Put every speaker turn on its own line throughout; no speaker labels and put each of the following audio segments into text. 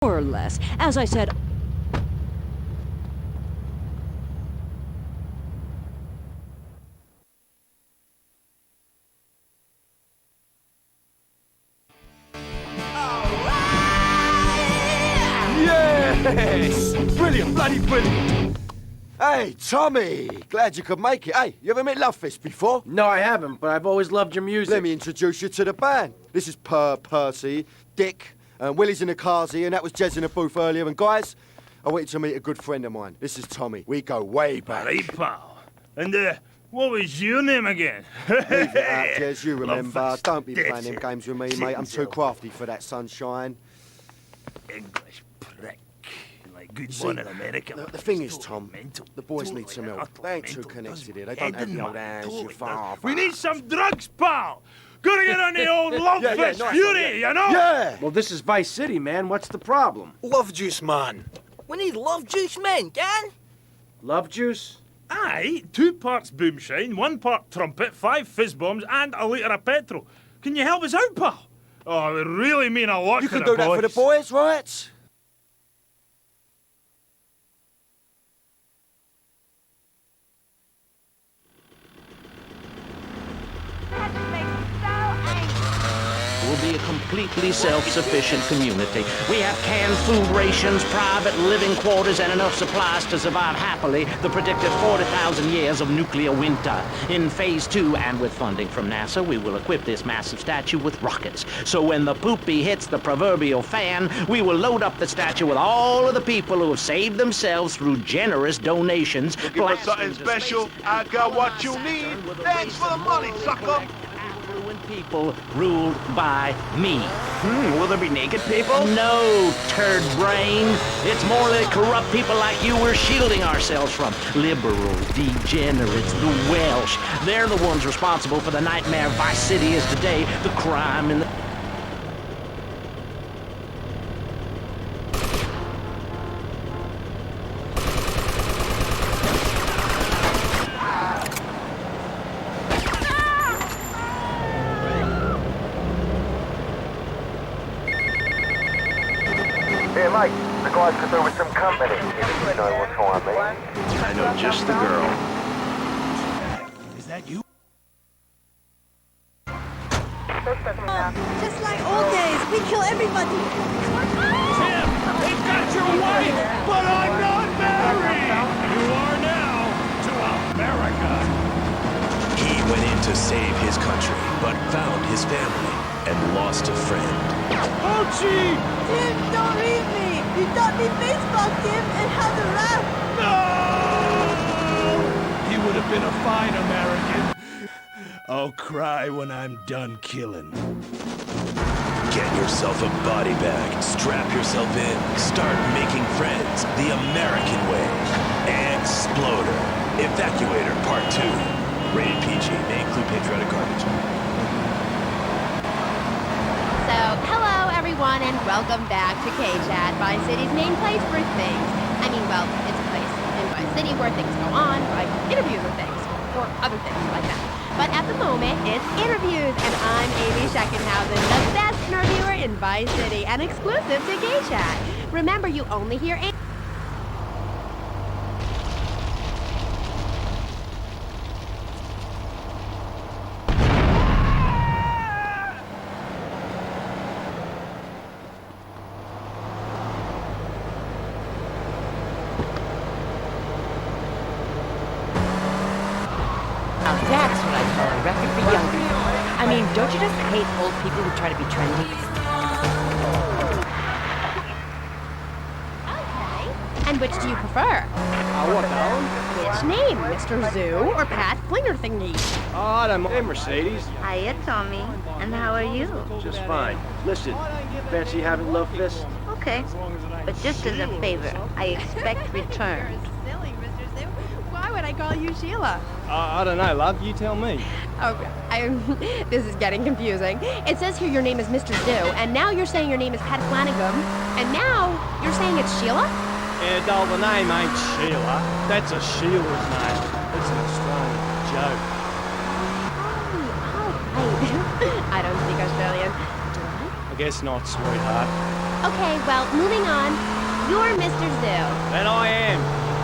More or less. As I said...
Yes! Brilliant, bloody brilliant! Hey, Tommy! Glad you could make it. Hey, you ever met Lovefist before?
No, I haven't, but I've always loved your music.
Let me introduce you to the band. This is Percy, Dick, Willie's in the carsy, and that was Jez in the booth earlier. And guys, I want you to meet a good friend of mine. This is Tommy. We go way back.
Right, pal. And, what was your name again?
Leave it out, Jez, you remember.
Lovefist.
Don't be
That's
playing them
it.
games with me, mate. I'm too crafty for that sunshine.
English prick. Like good
See,
one in America.
the thing is,
Totally
Tom,
mental.
the boys
Totally
need some
and
help.
utterly
They ain't too
mental.
connected here. They
Doesn't
don't have the
head
old
in
hands,
totally
you far.
does. We need some drugs, pal! Gotta get on the old love
Yeah,
fest
nice
fury,
one,
you know?
Yeah!
Well, this is Vice City, man. What's the problem?
Love juice, man. We need love juice men, gang.
Love juice?
Aye, 2 parts boomshine, 1 part trumpet, 5 fizz bombs, and a litre of petrol. Can you help us out, pal? Oh, it would really mean a lot
You
to
can
the
do that for the boys, right?
Will be a completely self-sufficient community. We have canned food rations, private living quarters, and enough supplies to survive happily the predicted 40,000 years of nuclear winter. In Phase 2, and with funding from NASA, we will equip this massive statue with rockets. So when the poopy hits the proverbial fan, we will load up the statue with all of the people who have saved themselves through generous donations.
Looking for something special? I got what you need. Thanks for the money, sucker.
Affluent people ruled by me.
Will there be naked people?
No, turd brain. It's more like corrupt people like you we're shielding ourselves from. Liberals, degenerates, the Welsh. They're the ones responsible for the nightmare Vice City is today, the crime and the...
Hey, Mike, the guys could do with some company, if you know what I mean.
I know just the girl.
Is that you?
Just like old days, we kill everybody.
Tim, they got your wife, but I'm not married! You are now to America.
He went in to save his country, but found his family and lost a friend.
Archie!
Tim, don't leave me. You taught me baseball, Tim, and how to laugh.
No! He would have been a fine American. I'll cry when I'm done killing.
Get yourself a body bag, strap yourself in, start making friends the American way. Exploder. Evacuator Part 2. Rated PG. May include patriotic garbage.
So, hello everyone and welcome back to K-Chat, Vice City's main place for things. I mean, well, it's a place in Vice City where things go on, like interviews and things, or other things like that. But at the moment, it's interviews, and I'm Amy Scheckenhausen, the best interviewer in Vice City, and exclusive to K-Chat. Remember, you only hear
Now that's what I call a record for young people. I mean, don't you just hate old people who try to be trendy?
Okay. And which do you prefer?
What now?
Which name, Mr. Zoo or Pat Flinger Thingy?
Oh, I don't know. Hey, Mercedes.
Hiya, Tommy. And how are you?
Just fine. Listen, fancy having love fist?
Okay. But just as a favor, I expect return.
Silly, Mr. Zoo. Why would I call you Sheila?
I don't know, love. You tell me.
Oh, this is getting confusing. It says here your name is Mr. Zoo, and now you're saying your name is Pat Flanagan, and now you're saying it's Sheila?
Yeah, doll, the name ain't Sheila. That's a Sheila's name. It's an Australian joke.
Oh, right. I don't speak Australian. Do I?
I guess not, sweetheart.
Okay, well, moving on. You're Mr. Zoo.
That I am.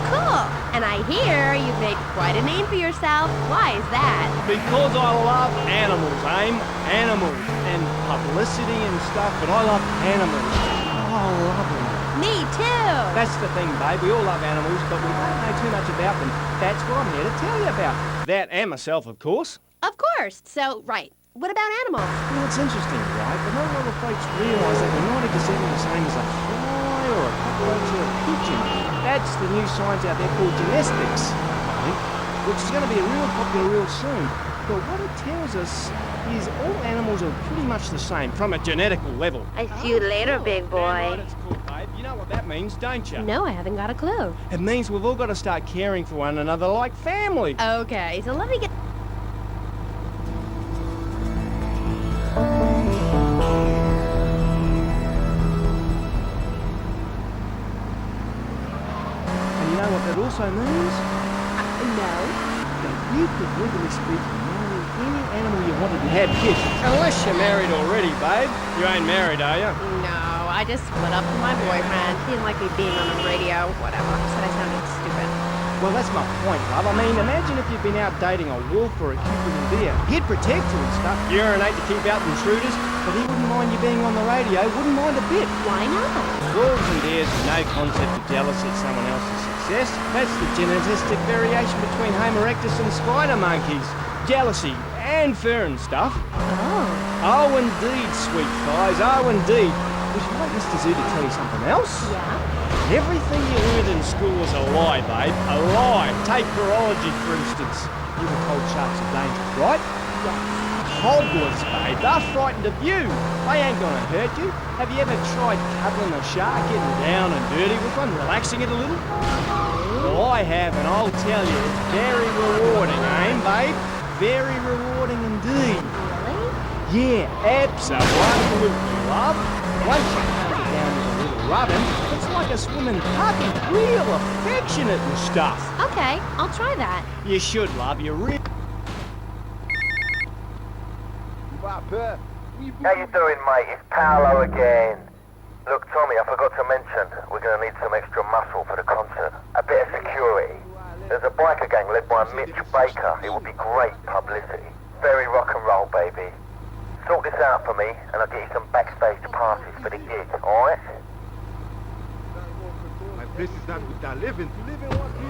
Cool. And I hear you've made quite a name for yourself. Why is that?
Because I love animals, Aim. Animals. And publicity and stuff, but I love animals. Oh, I love them.
Me too.
That's the thing, babe. We all love animals, but we don't know too much about them. That's what I'm here to tell you about. That and myself, of course.
Of course. So, right. What about animals?
Well, it's interesting, right? But not a lot of folks realise that they're not exactly the same as a fly or a cockroach or a pigeon. That's the new science out there called genetics, right? Which is going to be real popular real soon. But what it tells us is all animals are pretty much the same from a genetical level.
I see you later, big boy.
Damn right it's cool, babe. You know what that means, don't you?
No, I haven't got a clue.
It means we've all got to start caring for one another like family.
Okay, so let me get...
And you know what that also means?
No.
That you could legally speaking marry any animal you wanted and have kids. Unless you're married already, babe. You ain't married, are you?
No, I just split up with my boyfriend. He didn't like me being on the radio, whatever. Said I sounded stupid.
Well, that's my point, love. I mean, imagine if you'd been out dating a wolf or a Cuban deer. He'd protect you and stuff, urinate to keep out intruders, but he wouldn't mind you being on the radio, wouldn't mind a bit.
Why not?
Wolves and deers have no concept of jealousy at someone else's success. That's the genetic variation between Homo erectus and spider monkeys. Jealousy and fur and stuff.
Oh.
Oh, indeed, sweet thighs, oh, indeed. Would you like Mr. Zoo to tell you something else?
Yeah?
Everything you learned in school was a lie, babe. A lie. Take virology, for instance. You were told sharks are dangerous, right?
Yes.
Hogwarts, babe. They're frightened of you. They ain't gonna hurt you. Have you ever tried cuddling a shark, getting down and dirty with one, relaxing it a little? Well, I have, and I'll tell you, it's very rewarding, ain't babe? Very rewarding indeed.
Really?
Yeah, absolutely, love. Once you calm it down with a little rubbing, it's like a swimming puppy, real affectionate and stuff.
Okay, I'll try that.
You should, love. You really...
How you doing, mate? It's Paolo again. Look, Tommy, I forgot to mention, we're going to need some extra muscle for the concert. A bit of security. There's a biker gang led by Mitch Baker. It would be great publicity. Very rock and roll, baby. Sort this out for me, and I'll get you some backstage passes for the gig, alright?
My place is not with that living. To live in what